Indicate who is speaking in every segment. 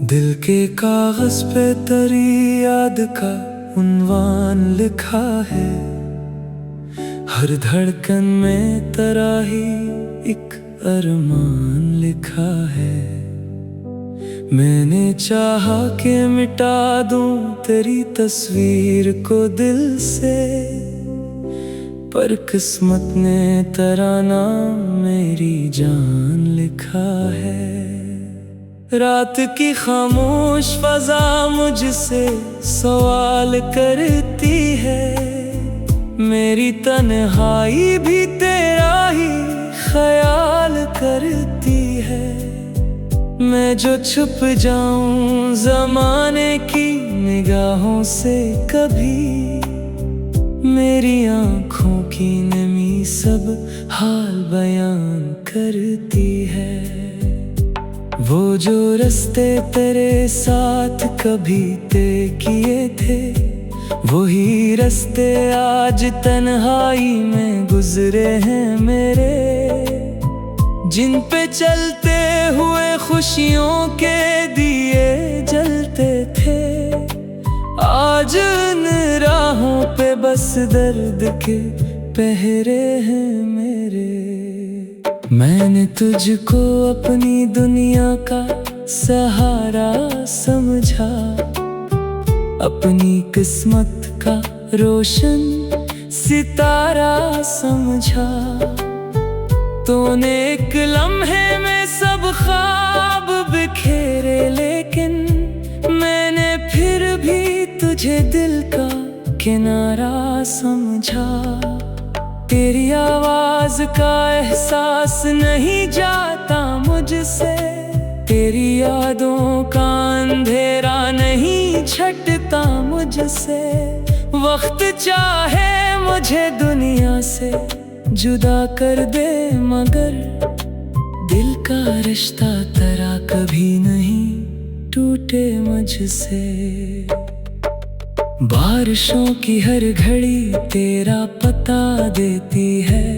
Speaker 1: दिल के कागज पे तेरी याद का उन्वान लिखा है। हर धड़कन में तेरा ही एक अरमान लिखा है। मैंने चाहा कि मिटा दूं तेरी तस्वीर को दिल से, पर किस्मत ने तेरा नाम मेरी जान लिखा है। रात की खामोश फजा मुझसे सवाल करती है। मेरी तन्हाई भी तेरा ही ख्याल करती है। मैं जो छुप जाऊं ज़माने की निगाहों से कभी, मेरी आँखों की नमी सब हाल बयान करती है। वो जो रास्ते तेरे साथ कभी तय किए थे, वही रास्ते आज तन्हाई में गुजरे हैं मेरे। जिन पे चलते हुए खुशियों के दिए जलते थे, आज उन राहों पे बस दर्द के पहरे हैं मेरे। मैंने तुझको अपनी दुनिया का सहारा समझा, अपनी किस्मत का रोशन सितारा समझा। तूने एक लम्हे में सब ख्वाब बिखेरे, लेकिन मैंने फिर भी तुझे दिल का किनारा समझा। तेरी आवाज का एहसास नहीं जाता मुझसे, तेरी यादों का अंधेरा नहीं छटता मुझसे। वक्त चाहे मुझे दुनिया से जुदा कर दे, मगर दिल का रिश्ता तेरा कभी नहीं टूटे मुझसे। बारिशों की हर घड़ी तेरा पता देती है।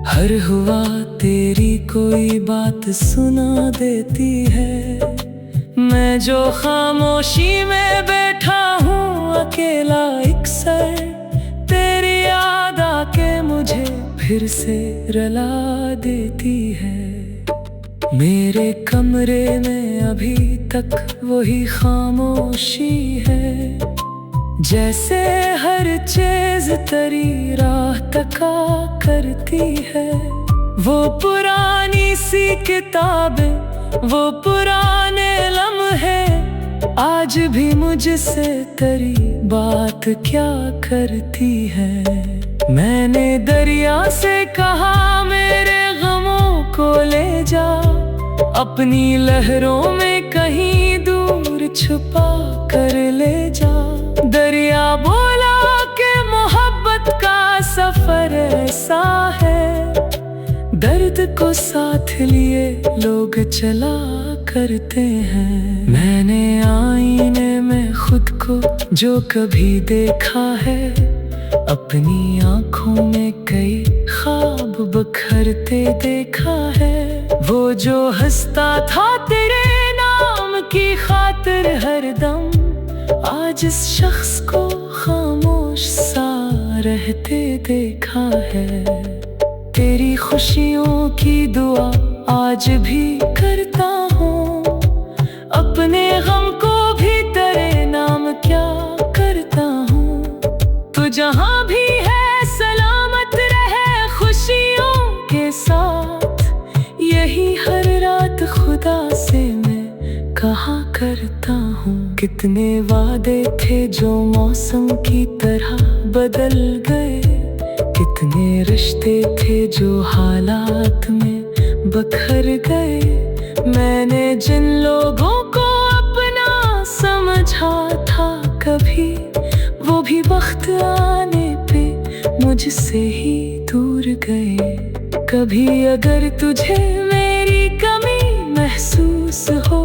Speaker 1: हर हुआ तेरी कोई बात सुना देती है। मैं जो खामोशी में बैठा हूँ अकेला अक्सर, तेरी याद आके मुझे फिर से रुला देती है। मेरे कमरे में अभी तक वही खामोशी है, जैसे हर चीज तेरी राह तका करती है। वो पुरानी सी किताबें, वो पुराने लम्हे, आज भी मुझसे तेरी बात क्या करती है। मैंने दरिया से कहा मेरे गमों को ले जा, अपनी लहरों में कहीं दूर छुपा कर ले जा। दरिया बोला कि मोहब्बत का सफर ऐसा है, दर्द को साथ लिए लोग चला करते हैं। मैंने आईने में खुद को जो कभी देखा है, अपनी आँखों में कई ख्वाब बखरते देखा है। वो जो हंसता था तेरे नाम की खातिर हरदम, आज इस शख्स को खामोश सा रहते देखा है। तेरी खुशियों की दुआ आज भी करता हूँ, अपने गम को भी तेरे नाम क्या करता हूँ। तू जहाँ भी है सलामत रहे खुशियों के साथ, यही हर रात खुदा से मैं कहा करता हूँ। कितने वादे थे जो मौसम की तरह बदल गए, कितने रिश्ते थे जो हालात में बखर गए। मैंने जिन लोगों को अपना समझा था कभी, वो भी वक्त आने पे मुझसे ही दूर गए। कभी अगर तुझे मेरी कमी महसूस हो,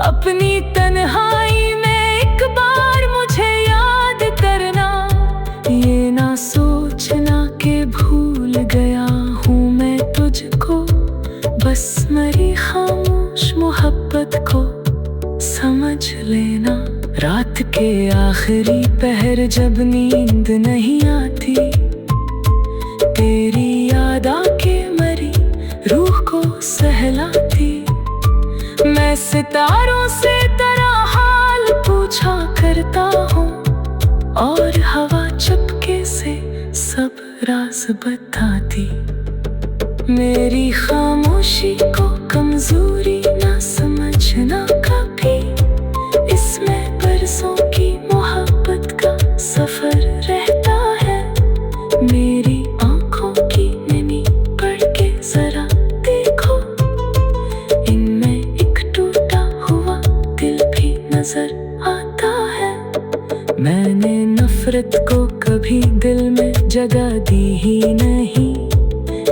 Speaker 1: अपनी तन्हाई में एक बार मुझे याद करना। ये ना सोचना कि भूल गया हूँ मैं तुझको, बस मेरी खामोश मोहब्बत को के आखिरी पहर जब नींद नहीं आती, तेरी याद आके मरी रूह को सहलाती। मैं सितारों से तेरा हाल पूछा करता हूँ, और हवा चुपके से सब राज बताती। मेरी खामोशी को कमजोरी ना समझना कभी, इसमें बरसों की मोहब्बत का सफर रहता है। मेरी आंखों की नमी पढ़ के जरा देखो, इनमें एक टूटा हुआ दिल भी नजर आता है। मैंने नफरत को कभी दिल में जगह दी ही नहीं,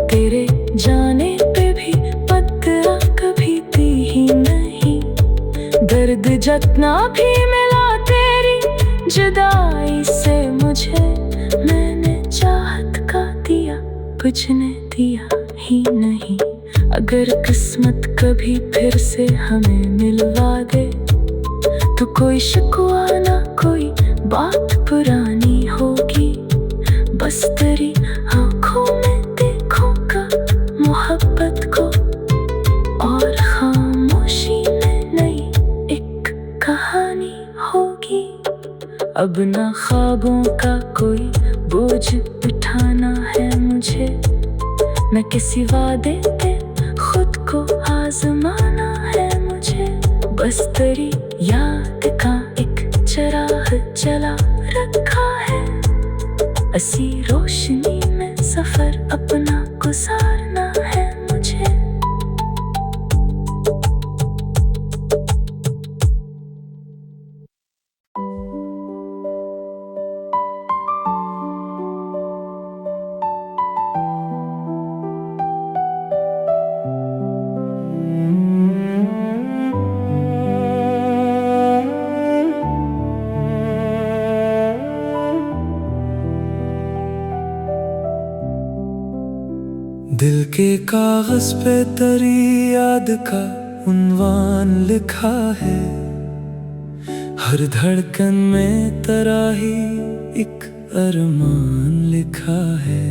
Speaker 1: तेरे जाने पे भी बदला कभी दी ही नहीं। दर्द जितना भी मिला तेरी जुदाई से मुझे, मैंने चाहत का दिया बुझने दिया ही नहीं। अगर किस्मत कभी फिर से हमें मिलवा दे, तो कोई शिकवा ना कोई बात पुरानी होगी। बस तेरी आंखों में देखूंगा मोहब्बत को, और खामोशी में नई एक कहानी होगी। अब ना ख्वाबों का कोई बोझ उठाना है मुझे, न किसी वादे पे खुद को आजमाना है मुझे। बस तेरी याद का एक चराग जला रखा है, ऐसी रोशनी में सफर अपना गुजारना है मुझे। दिल के कागज पे तेरी याद का उन्वान लिखा है, हर धड़कन में तेरा ही एक अरमान लिखा है।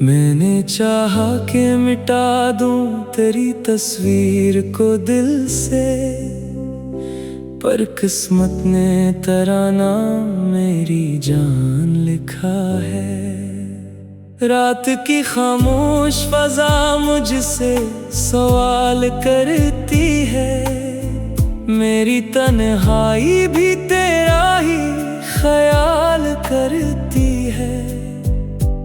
Speaker 1: मैंने चाहा कि मिटा दूं तेरी तस्वीर को दिल से, पर किस्मत ने तेरा नाम मेरी जान लिखा है। रात की खामोश फजा मुझसे सवाल करती है, मेरी तन्हाई भी तेरा ही ख्याल करती है।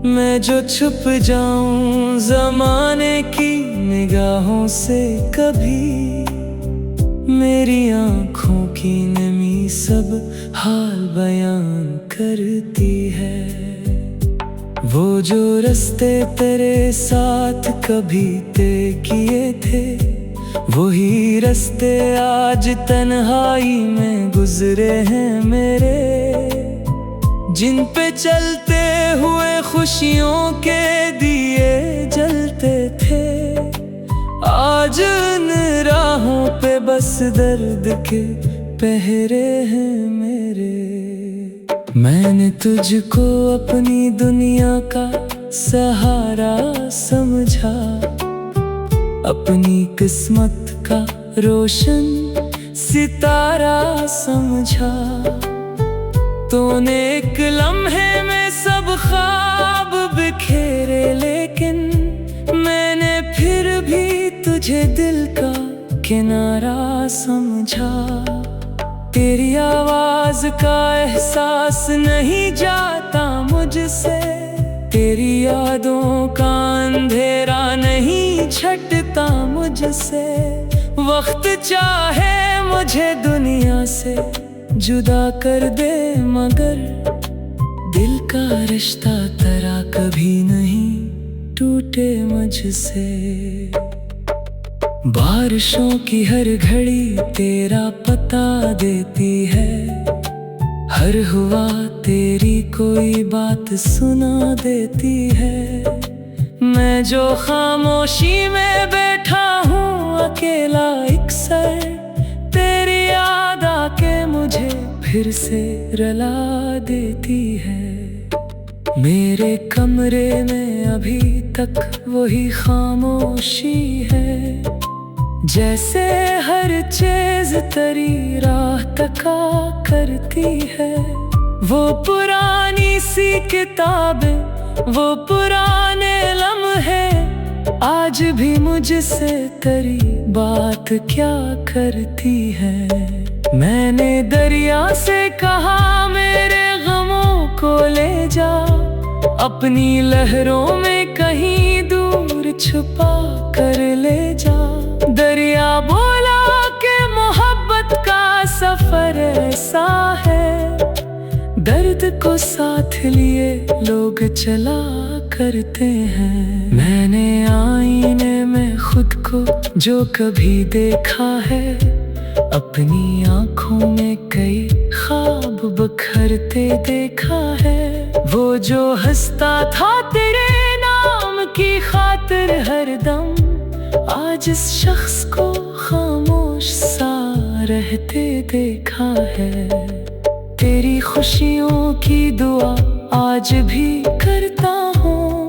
Speaker 1: मैं जो छुप जाऊं ज़माने की निगाहों से कभी, मेरी आंखों की नमी सब हाल बयान करती है। वो जो रास्ते तेरे साथ कभी तय किए थे, वही रास्ते आज तन्हाई में गुजरे हैं मेरे। जिन पे चलते हुए खुशियों के दिए जलते थे, आज उन राहों पे बस दर्द के पहरे हैं मेरे। मैंने तुझको अपनी दुनिया का सहारा समझा, अपनी किस्मत का रोशन सितारा समझा। तूने एक लम्हे में सब ख्वाब बिखेरे, लेकिन मैंने फिर भी तुझे दिल का किनारा समझा। तेरी आवाज का एहसास नहीं जाता मुझसे, तेरी यादों का अंधेरा नहीं छटता मुझसे। वक्त चाहे मुझे दुनिया से जुदा कर दे, मगर दिल का रिश्ता तेरा कभी नहीं टूटे मुझसे। बारिशों की हर घड़ी तेरा पता देती है, हर हुआ तेरी कोई बात सुना देती है। मैं जो खामोशी में बैठा हूँ अकेला, अक्सर तेरी याद आके मुझे फिर से रुला देती है। मेरे कमरे में अभी तक वही खामोशी है, जैसे हर चीज तेरी राह तका करती है। वो पुरानी सी किताबें, वो पुराने लम्हे, आज भी मुझसे तेरी बात क्या करती है। मैंने दरिया से कहा मेरे गमों को ले जा, अपनी लहरों में कहीं दूर छुपा कर ले जा। दरिया बोला कि मोहब्बत का सफर ऐसा है, दर्द को साथ लिए लोग चला करते हैं। मैंने आईने में खुद को जो कभी देखा है, अपनी आंखों में कई ख्वाब बखरते देखा है। वो जो हंसता था तेरे नाम की खातिर हरदम, आज इस शख्स को खामोश सा रहते देखा है। तेरी खुशियों की दुआ आज भी करता हूँ,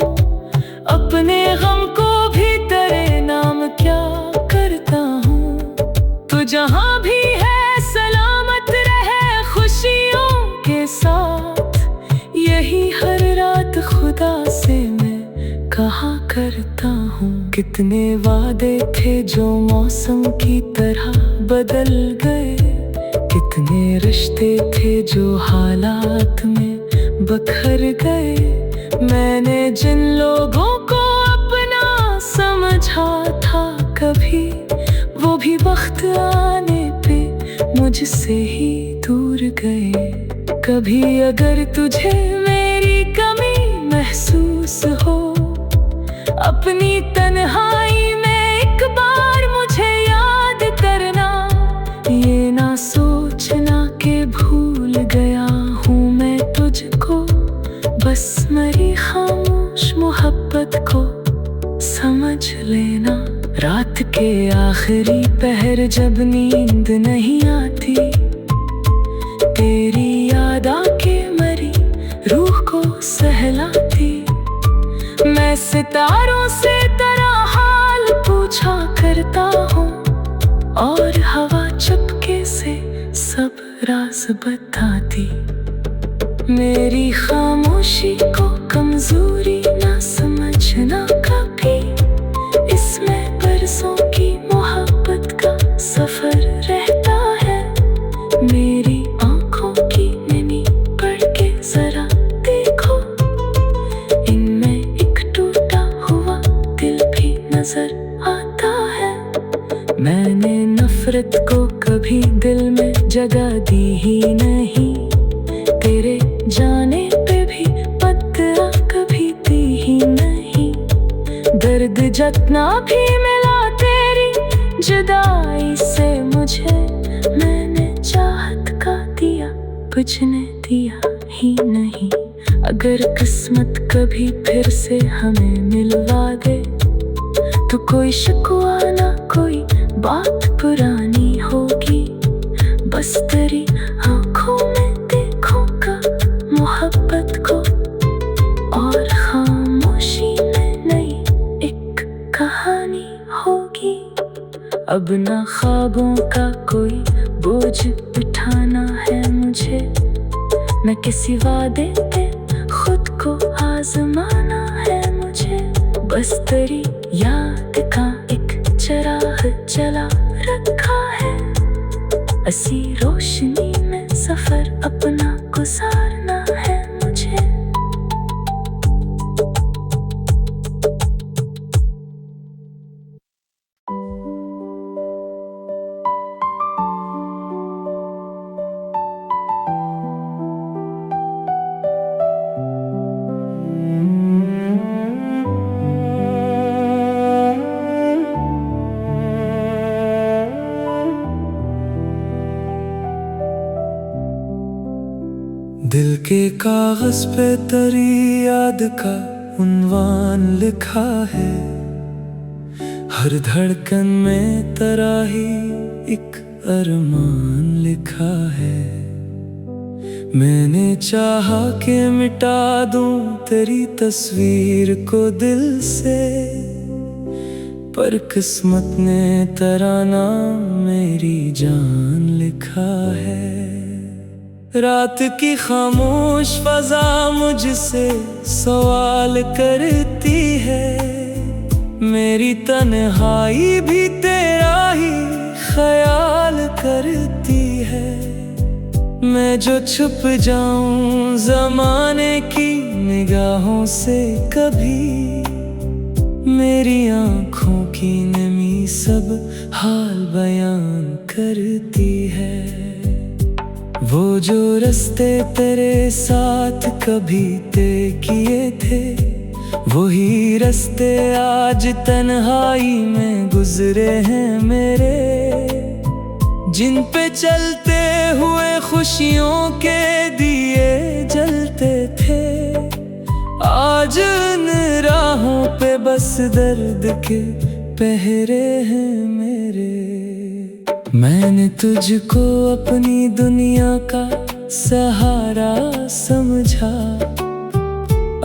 Speaker 1: अपने गम को भी तेरे नाम क्या करता हूँ। तू जहाँ भी है सलामत रहे खुशियों के साथ, यही हर रात खुदा से मैं कहा करता हूँ। कितने वादे थे जो मौसम की तरह बदल गए, कितने रिश्ते थे जो हालात में बखर गए। मैंने जिन लोगों को अपना समझा था कभी, वो भी वक्त आने पे मुझसे ही दूर गए। कभी अगर तुझे मेरी कमी महसूस हो, अपनी तन्हाई में एक बार मुझे याद करना। ये ना सोचना कि भूल गया हूँ मैं तुझको, बस मेरी खामोश मोहब्बत को समझ लेना। रात के आखिरी पहर जब नींद नहीं आती, तेरी याद आके मेरी रूह को सहलाती। मैं सितारों से तेरा हाल पूछा करता हूँ, और हवा चुपके से सब राज बताती। मेरी खामोशी को कमजोरी ना समझना कभी, इसमें बरसों की मोहब्बत का सफर रहता है। मेरी आंखों की नमी पढ़ के जरा देखो, इनमें एक टूटा हुआ दिल भी नजर आता है। मैंने नफरत को कभी दिल में जगह दी ही नहीं, तेरे जाने पे भी बदला कभी दी ही नहीं। दर्द जितना भी मिला तेरी जुदाई से मुझे, मैंने चाहत का दिया बुझने दिया ही नहीं। अगर किस्मत कभी फिर से हमें मिलवा दे, तो कोई शिकवा ना कोई बात पुरानी होगी, बस तेरी आंखों में देखूंगा मोहब्बत को, और खामोशी में नई एक कहानी होगी। अब ना ख्वाबों का कोई बोझ उठाना है मुझे, न किसी वादे पे खुद को आजमाना है मुझे। बस तेरी याद का एक चिराग जला रखा है, ऐसी रोशनी में सफर अपना गुजारना है मुझे।
Speaker 2: दिल के कागज पे तेरी याद का उन्वान लिखा है, हर धड़कन में तेरा ही एक अरमान लिखा है। मैंने चाहा कि मिटा दूं तेरी तस्वीर को दिल से, पर किस्मत ने तराना मेरी जान लिखा है। रात की खामोश फजा मुझसे सवाल करती है, मेरी तन्हाई भी तेरा ही ख्याल करती है। मैं जो छुप जाऊं ज़माने की निगाहों से कभी, मेरी आँखों की नमी सब हाल बयान करती है। वो जो रास्ते तेरे साथ कभी तय किए थे, वही रास्ते आज तन्हाई में गुजरे हैं मेरे। जिन पे चलते हुए खुशियों के दिए जलते थे, आज उन राहों पे बस दर्द के पहरे हैं मेरे। मैंने तुझको अपनी दुनिया का सहारा समझा,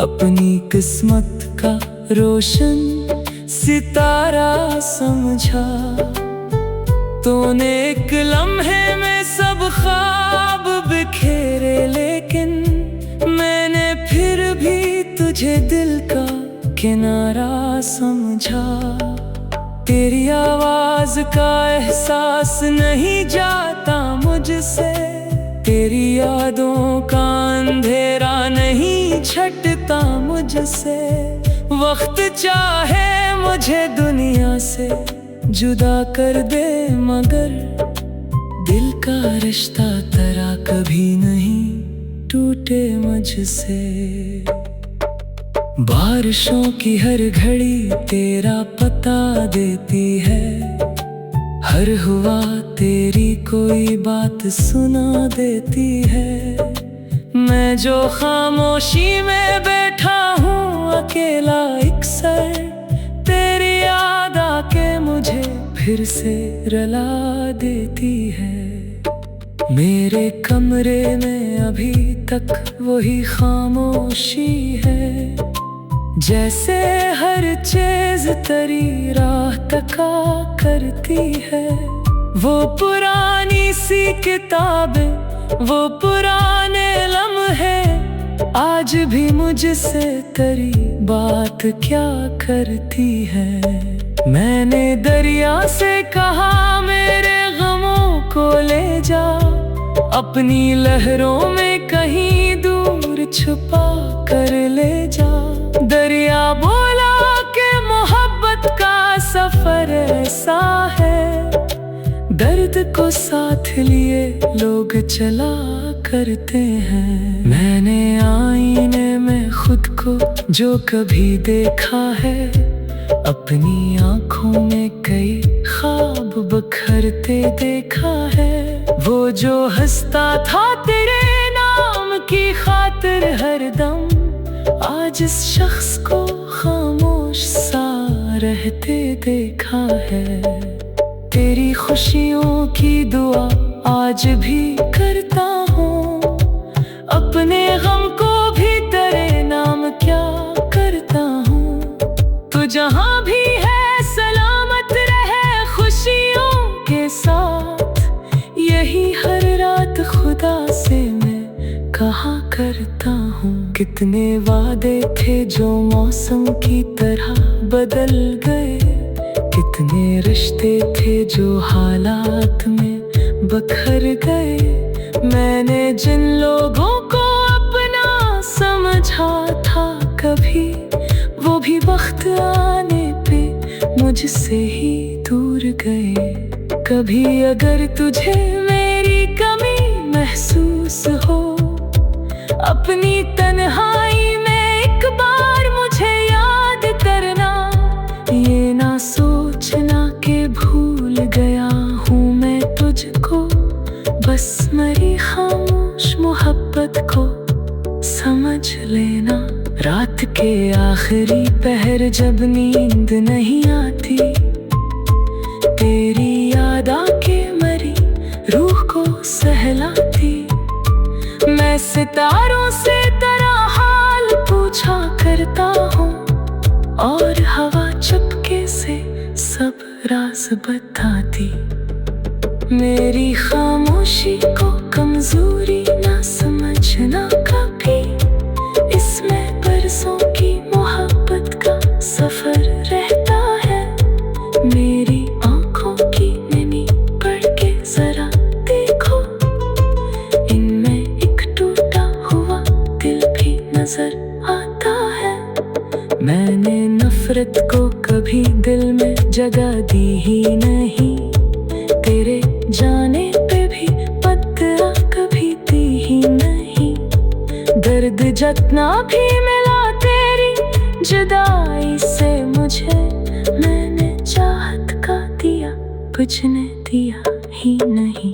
Speaker 2: अपनी किस्मत का रोशन सितारा समझा। तूने एक लम्हे में सब ख्वाब बिखेरे, लेकिन मैंने फिर भी तुझे दिल का किनारा समझा। तेरी आवाज का एहसास नहीं जाता मुझसे, तेरी यादों का अंधेरा नहीं छटता मुझसे। वक्त चाहे मुझे दुनिया से जुदा कर दे, मगर दिल का रिश्ता तेरा कभी नहीं टूटे मुझसे। बारिशों की हर घड़ी तेरा पता देती है, हर हुआ तेरी कोई बात सुना देती है। मैं जो खामोशी में बैठा हूँ अकेला अक्सर, तेरी याद आके मुझे फिर से रुला देती है। मेरे कमरे में अभी तक वही खामोशी है, जैसे हर चीज तेरी राह तका करती है। वो पुरानी सी किताबें, वो पुराने लम्हे, आज भी मुझसे तेरी बात क्या करती है। मैंने दरिया से कहा मेरे गमों को ले जा, अपनी लहरों में कहीं दूर छुपा कर ले जा। दरिया बोला कि मोहब्बत का सफर ऐसा है, दर्द को साथ लिए लोग चला करते हैं। मैंने आईने में खुद को जो कभी देखा है, अपनी आँखों में कई ख्वाब बखरते देखा है। वो जो हंसता था तेरे नाम की खातिर हरदम, आज इस शख्स को खामोश सा रहते देखा है। तेरी खुशियों की दुआ आज भी करता हूँ, अपने गम को भी तेरे नाम क्या करता हूँ। तू जहाँ भी है सलामत रहे खुशियों के साथ, यही हर रात खुदा से मैं कहा करता हूँ। कितने वादे थे जो मौसम की तरह बदल गए, कितने रिश्ते थे जो हालात में बखर गए। मैंने जिन लोगों को अपना समझा था कभी, वो भी वक्त आने पे मुझसे ही दूर गए। कभी अगर तुझे मेरी कमी महसूस हो, अपनी तन्हाई में एक बार मुझे याद करना। ये ना सोचना कि भूल गया हूँ मैं तुझको, बस मेरी खामोश मोहब्बत को समझ लेना। रात के आखिरी पहर जब नींद नहीं आती, तेरी याद आके मरी
Speaker 1: रूह को सहलाती। मैं सितारों से तेरा हाल पूछा करता हूँ, और हवा चुपके से सब राज बताती। मेरी खामोशी को कमजोरी ना समझना कभी, इसमें बरसों की मोहब्बत का सफर रहता है। मेरी आंखों की नमी पढ़ के जरा देखो, इनमें एक टूटा हुआ दिल भी नजर आता है। मैंने नफरत को कभी दिल में जगह दी ही नहीं, तेरे जाने पे भी बदला कभी दी ही नहीं। दर्द जितना भी मिला तेरी जुदाई से मुझे, मैंने चाहत का दिया बुझने दिया ही नहीं।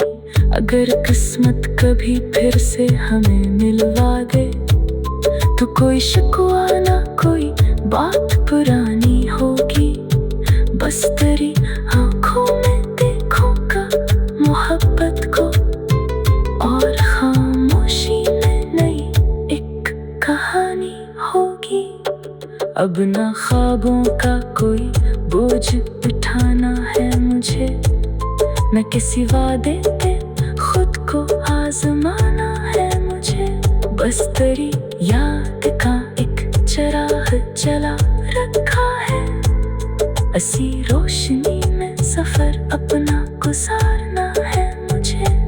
Speaker 1: अगर किस्मत कभी फिर से हमें मिलवा दे, तो कोई शिकवा ना कोई बात पुरानी होगी। बस तेरी आंखों में देखूंगा मोहब्बत को, और खामोशी में नई एक कहानी होगी। अब ना ख्वाबों का कोई बोझ उठाना है मुझे, न किसी वादे पे खुद को आजमाना है मुझे। बस तेरी याद का एक चिराग जला रखा है, ऐसी रोशनी में सफर अपना गुजारना है मुझे।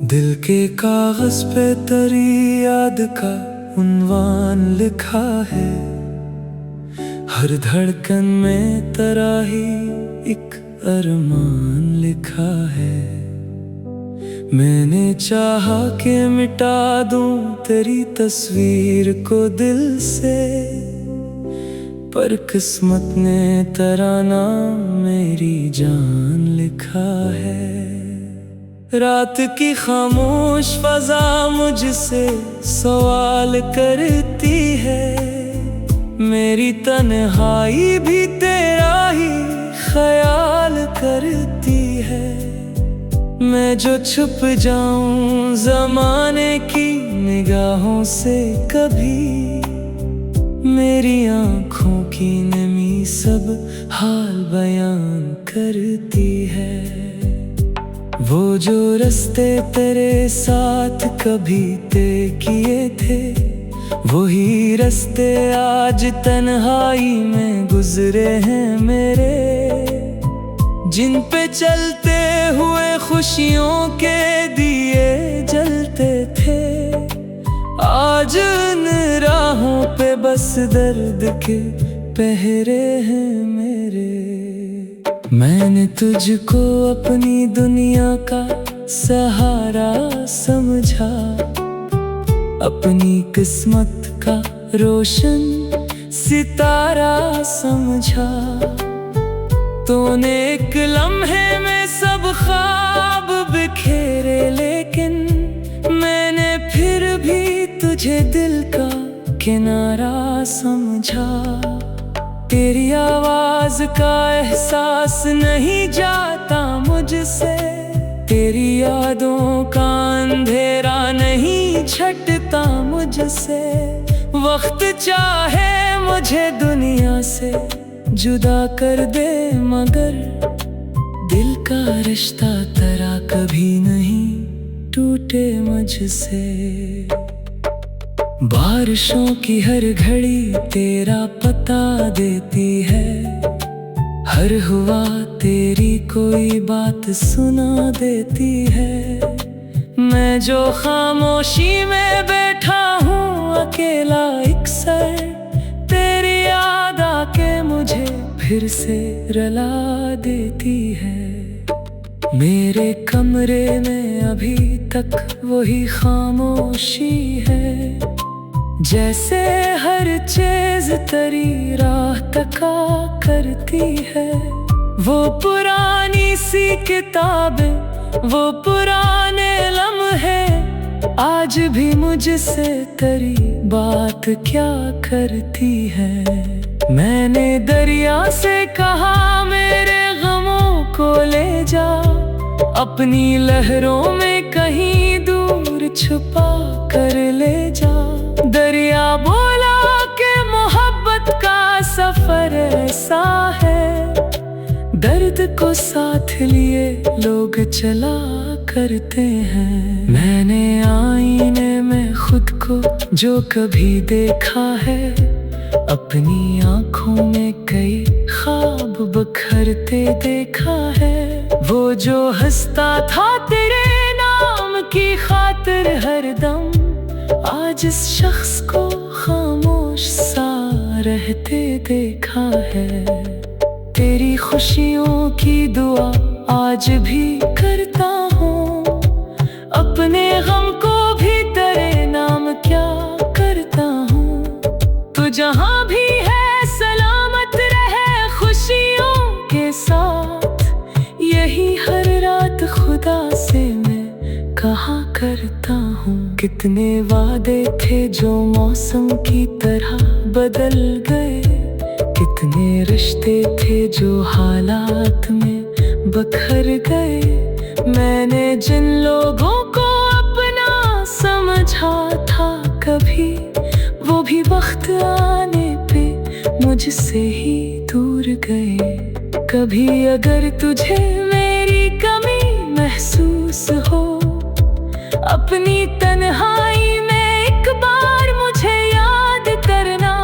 Speaker 2: दिल के कागज पे तेरी याद का उन्वान लिखा है। हर धड़कन में तेरा ही एक अरमान लिखा है। मैंने चाहा कि मिटा दूं तेरी तस्वीर को दिल से, पर किस्मत ने तेरा नाम मेरी जान लिखा है। रात की खामोश फजा मुझसे सवाल करती है, मेरी तन्हाई भी तेरा ही ख्याल करती है। मैं जो छुप जाऊं ज़माने की निगाहों से कभी, मेरी आँखों की नमी सब हाल बयान करती है। वो जो रास्ते तेरे साथ कभी तय किए थे, वही रास्ते आज तन्हाई में गुजरे हैं मेरे। जिन पे चलते हुए खुशियों के दिए जलते थे, आज उन राहों पे बस दर्द के पहरे हैं मेरे। मैंने तुझको अपनी दुनिया का सहारा समझा, अपनी किस्मत का रोशन सितारा समझा। तूने एक लम्हे में सब ख्वाब बिखेरे, लेकिन मैंने फिर भी तुझे दिल का किनारा समझा। तेरी आवाज का एहसास नहीं जाता मुझसे, तेरी यादों का अंधेरा नहीं छटता मुझसे। वक्त चाहे मुझे दुनिया से जुदा कर दे, मगर दिल का रिश्ता तेरा कभी नहीं टूटे मुझसे। बारिशों की हर घड़ी तेरा पता देती है, हर हुआ तेरी कोई बात सुना देती है। मैं जो खामोशी में बैठा हूँ अकेला अक्सर, तेरी याद आके मुझे फिर से रुला देती है।
Speaker 1: मेरे कमरे में अभी तक वही खामोशी है, जैसे हर चीज तेरी राह तका करती है। वो पुरानी सी किताबें, वो पुराने लम्हे, आज भी मुझसे तेरी बात क्या करती है। मैंने दरिया से कहा मेरे गमों को ले जा, अपनी लहरों में कहीं दूर छुपा कर ले जा। दरिया बोला कि मोहब्बत का सफर ऐसा है, दर्द को साथ लिए लोग चला करते हैं। मैंने आईने में खुद को जो कभी देखा है, अपनी आंखों में कई ख्वाब बखरते देखा है। वो जो हंसता था तेरे नाम की खातिर हरदम, आज इस शख्स को खामोश सा रहते देखा है। तेरी खुशियों की दुआ आज भी करता हूँ, अपने गम को भी तेरे नाम क्या करता हूँ। तू जहाँ भी है सलामत रहे खुशियों के साथ, यही हर रात खुदा से मैं कहा करता हूँ। कितने वादे थे जो मौसम की तरह बदल गए, कितने रिश्ते थे जो हालात में बखर गए। मैंने जिन लोगों को अपना समझा था कभी, वो भी वक्त आने पे मुझसे ही दूर गए। कभी अगर तुझे मेरी कमी महसूस हो, अपनी तन्हाई में एक बार मुझे याद करना।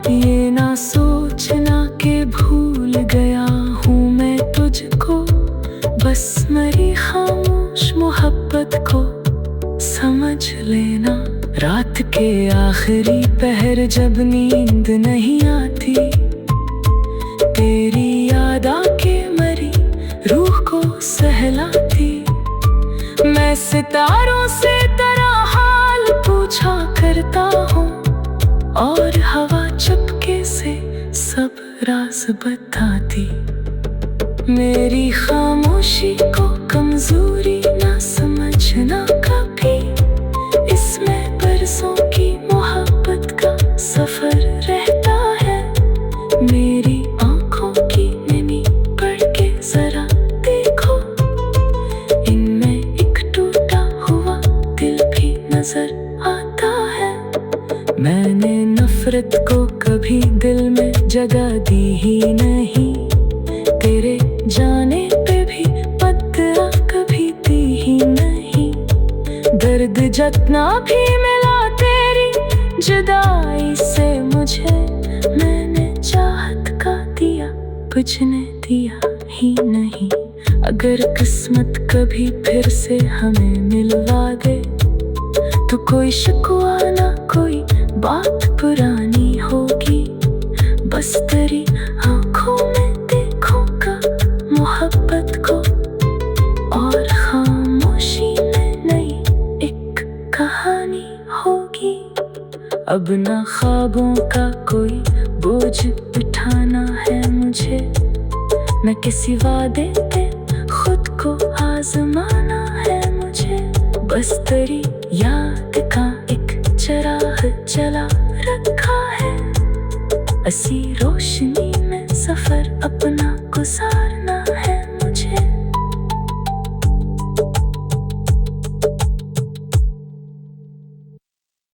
Speaker 1: ये ना सोचना कि भूल गया हूँ मैं तुझको, बस मेरी खामोश मोहब्बत को समझ लेना। रात के आखिरी पहर जब नींद नहीं आती, तेरी याद आके मरी रूह को सहलाती। मैं सितारों से तेरा हाल पूछा करता हूँ, और हवा चुपके से सब राज बताती। मेरी खामोशी को कमजोरी ना समझना कभी, इसमें बरसों की मोहब्बत का सफर रहता है। मेरी आंखों की नमी पढ़ के जरा देखो, इनमें एक टूटा हुआ दिल भी नजर आता है। मैंने नफरत को कभी दिल में जगह दी ही नहीं, तेरे जाने पे भी बदला कभी दी ही नहीं। दर्द जितना भी मिला तेरी जुदाई से मुझे, मैंने चाहत का दिया कुछने दिया ही नहीं। अगर किस्मत कभी फिर से हमें मिलवा दे, तो कोई शिकवा ना कोई बात पुरानी होगी, बस तेरी आंखों में देखूंगा मोहब्बत को, और खामोशी में नई एक कहानी होगी। अब ना ख्वाबों का कोई बोझ उठाना है मुझे, न किसी वादे पे खुद को आजमाना है मुझे। बस तेरी याद का एक चिराग जला रखा है, असी रोशनी